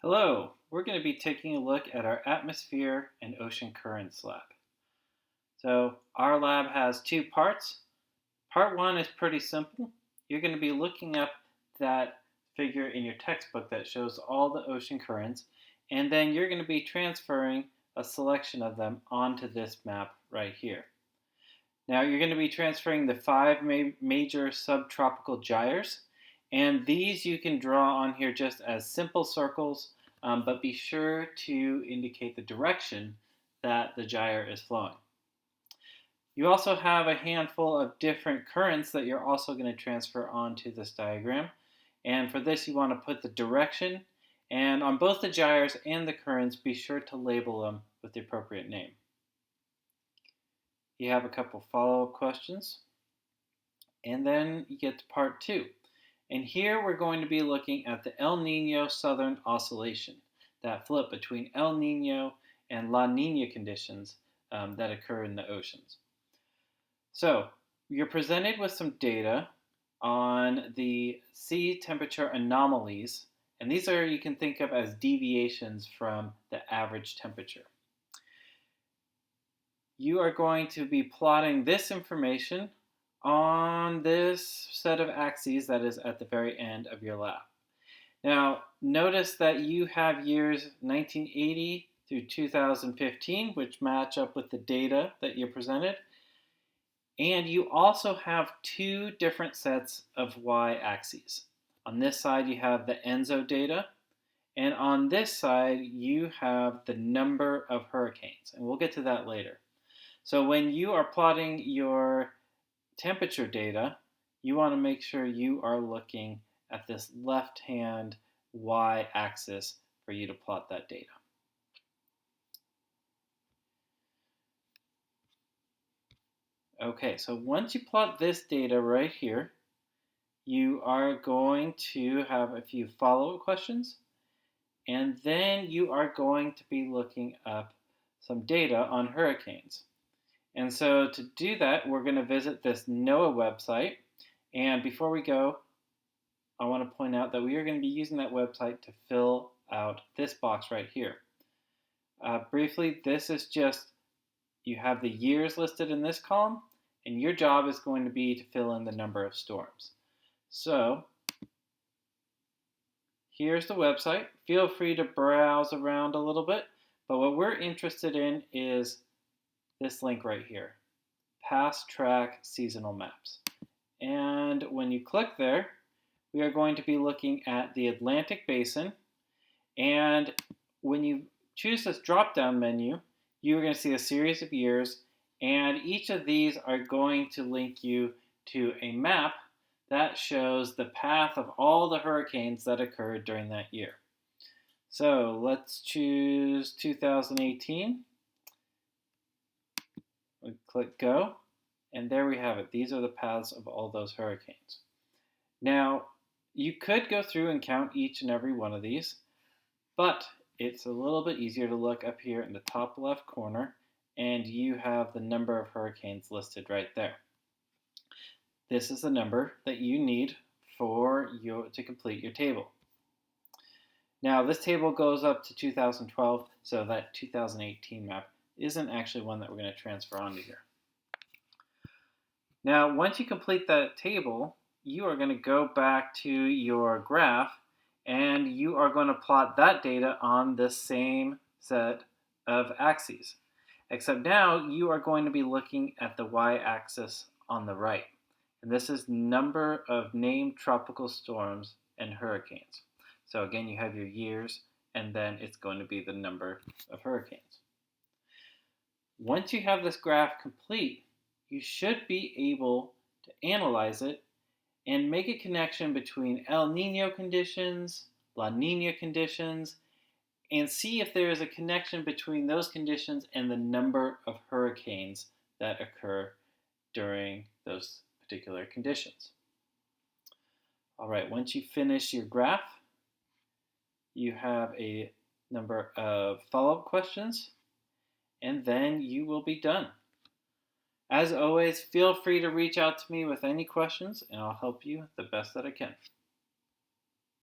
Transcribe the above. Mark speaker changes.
Speaker 1: Hello, we're going to be taking a look at our atmosphere and ocean currents lab. So our lab has two parts. Part one is pretty simple. You're going to be looking up that figure in your textbook that shows all the ocean currents, and then you're going to be transferring a selection of them onto this map right here. Now you're going to be transferring the five major subtropical gyres, and these you can draw on here just as simple circles, but be sure to indicate the direction that the gyre is flowing. You also have a handful of different currents that you're also going to transfer onto this diagram, and for this you want to put the direction, and on both the gyres and the currents be sure to label them with the appropriate name. You have a couple follow-up questions, and then you get to part two. And here we're going to be looking at the El Nino Southern Oscillation, that flip between El Nino and La Nina conditions that occur in the oceans. So you're presented with some data on the sea temperature anomalies, and these are, you can think of as deviations from the average temperature. You are going to be plotting this information on this set of axes that is at the very end of your lab. Now, notice that you have years 1980 through 2015, which match up with the data that you presented. And you also have two different sets of y-axes. On this side, you have the ENSO data, and on this side, you have the number of hurricanes, and we'll get to that later. So when you are plotting your temperature data, you want to make sure you are looking at this left-hand y-axis for you to plot that data. Okay, so once you plot this data right here, you are going to have a few follow-up questions, and then you are going to be looking up some data on hurricanes. And so to do that, we're going to visit this NOAA website. And before we go, I want to point out that we are going to be using that website to fill out this box right here. Briefly, this is just, you have the years listed in this column, and your job is going to be to fill in the number of storms. So here's the website. Feel free to browse around a little bit, but what we're interested in is this link right here, Past Track Seasonal Maps. And when you click there, we are going to be looking at the Atlantic Basin. And when you choose this drop-down menu, you're going to see a series of years, and each of these are going to link you to a map that shows the path of all the hurricanes that occurred during that year. So let's choose 2018. We click go, and there we have it. These are the paths of all those hurricanes. Now, you could go through and count each and every one of these, but it's a little bit easier to look up here in the top left corner, and you have the number of hurricanes listed right there. This is the number that you need to complete your table. Now, this table goes up to 2012, so that 2018 map isn't actually one that we're going to transfer onto here. Now, once you complete that table, you are going to go back to your graph, and you are going to plot that data on the same set of axes. Except now, you are going to be looking at the y-axis on the right. And this is number of named tropical storms and hurricanes. So again, you have your years, and then it's going to be the number of hurricanes. Once you have this graph complete, you should be able to analyze it and make a connection between El Nino conditions, La Nina conditions, and see if there is a connection between those conditions and the number of hurricanes that occur during those particular conditions. All right, once you finish your graph, you have a number of follow-up questions, and then you will be done. As always, feel free to reach out to me with any questions, and I'll help you the best that I can.